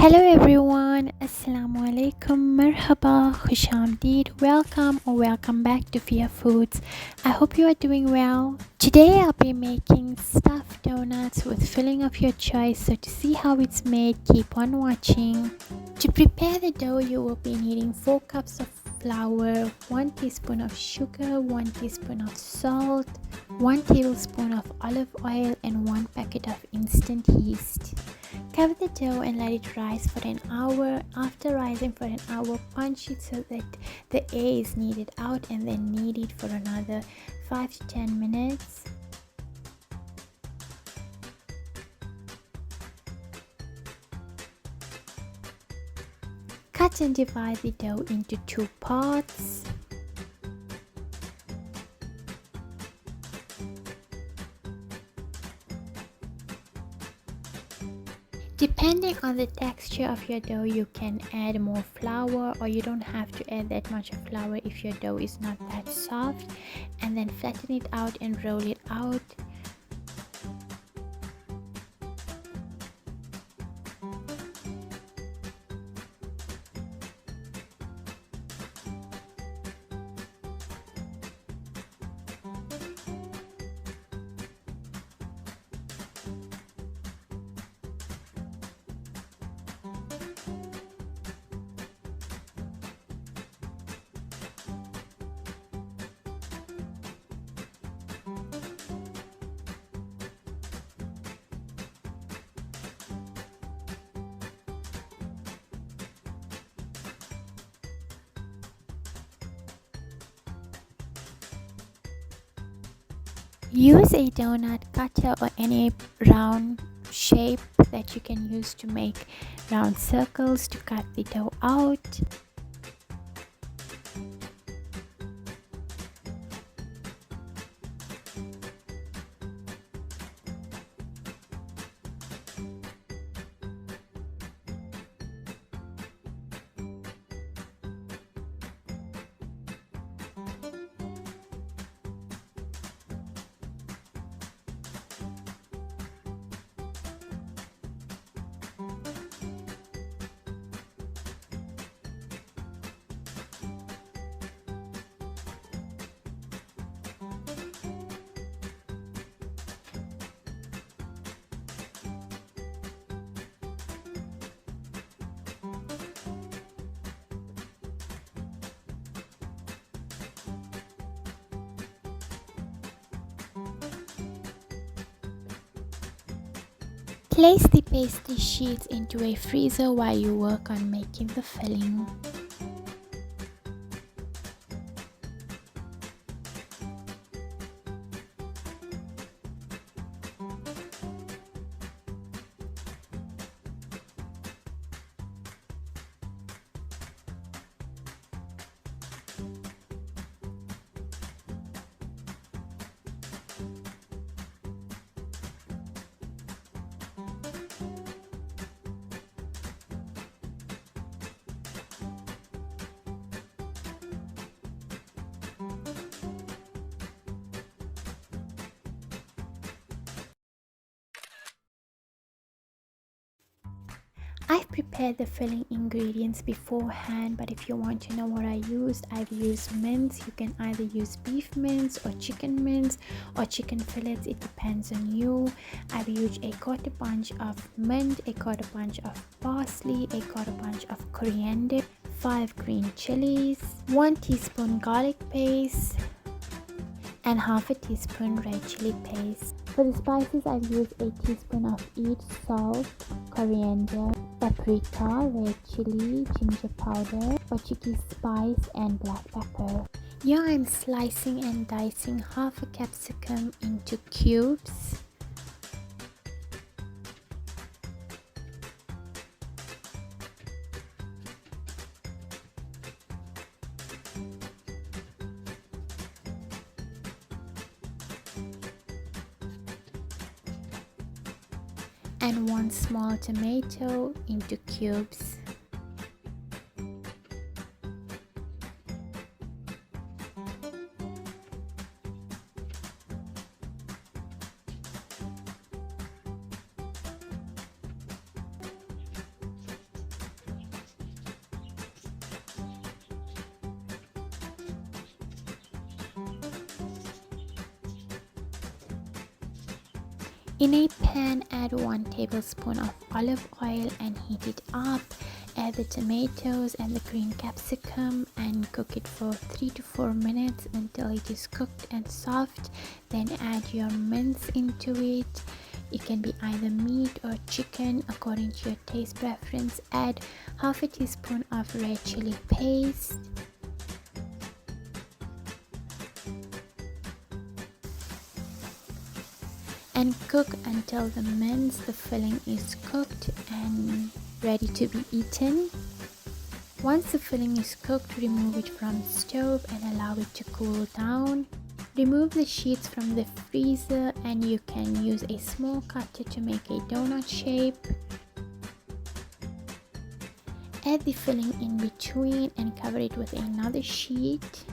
Hello everyone, Assalamu alaikum, Marhaba, Khushamdeed, welcome back to Fiya Foods. I hope you are doing well. Today I'll be making stuffed donuts with filling of your choice, so to see how it's made, keep on watching. To prepare the dough, you will be needing 4 cups of flour, 1 teaspoon of sugar, 1 teaspoon of salt, 1 tablespoon of olive oil and 1 packet of instant yeast. Cover the dough and let it rise for an hour. After rising for an hour, punch it so that the air is kneaded out and then knead it for another 5 to 10 minutes. Cut and divide the dough into 2 parts. Depending on the texture of your dough, you can add more flour, or you don't have to add that much of flour if your dough is not that soft. And then flatten it out and roll it out. Use a donut cutter or any round shape that you can use to make round circles to cut the dough out. Place the pastry sheets into a freezer while you work on making the filling. I've prepared the filling ingredients beforehand, but if you want to know what I used, I've used mince. You can either use beef mince or chicken fillets, it depends on you. I've used a quarter bunch of mint, a quarter bunch of parsley, a quarter bunch of coriander, 5 green chilies, 1 teaspoon garlic paste and half a teaspoon red chili paste. For the spices, I've used a teaspoon of each salt, coriander, paprika, red chili, ginger powder, ochiki spice and black pepper. Here I'm slicing and dicing half a capsicum into cubes. And 1 small tomato into cubes. In a pan, add 1 tablespoon of olive oil and heat it up. Add the tomatoes and the green capsicum and cook it for 3 to 4 minutes until it is cooked and soft. Then add your mince into it. It can be either meat or chicken according to your taste preference. Add half a teaspoon of red chili paste. And cook until the mince, the filling is cooked and ready to be eaten. Once the filling is cooked, remove it from the stove and allow it to cool down. Remove the sheets from the freezer and you can use a small cutter to make a donut shape. Add the filling in between and cover it with another sheet.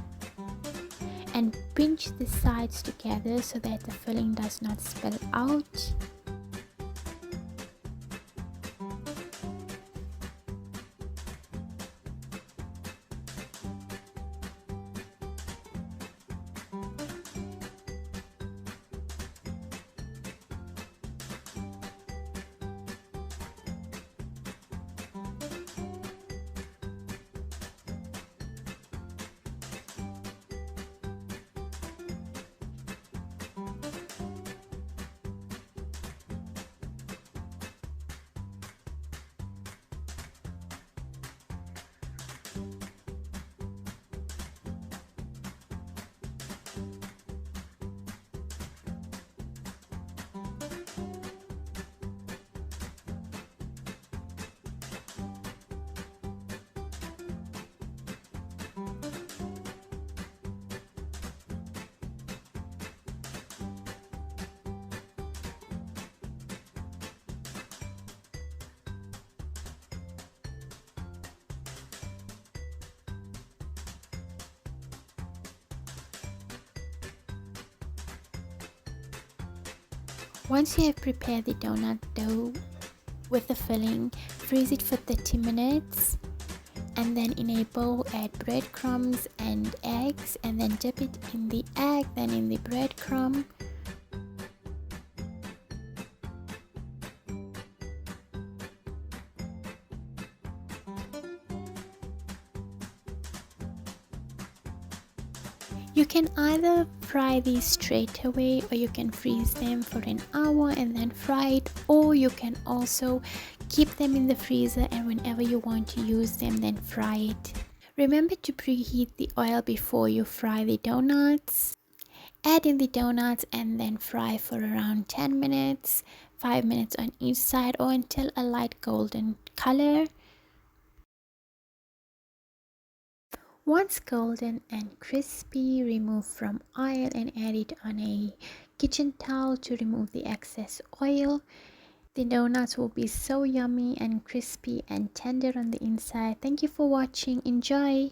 And pinch the sides together so that the filling does not spill out. Once you have prepared the donut dough with the filling, freeze it for 30 minutes and then in a bowl add breadcrumbs and eggs and then dip it in the egg, then in the breadcrumb. You can either fry these straight away or you can freeze them for an hour and then fry it, or you can also keep them in the freezer and whenever you want to use them then fry it. Remember to preheat the oil before you fry the donuts. Add in the donuts and then fry for around 10 minutes, 5 minutes on each side or until a light golden color. Once golden and crispy, remove from oil and add it on a kitchen towel to remove the excess oil. The donuts will be so yummy and crispy and tender on the inside. Thank you for watching. Enjoy!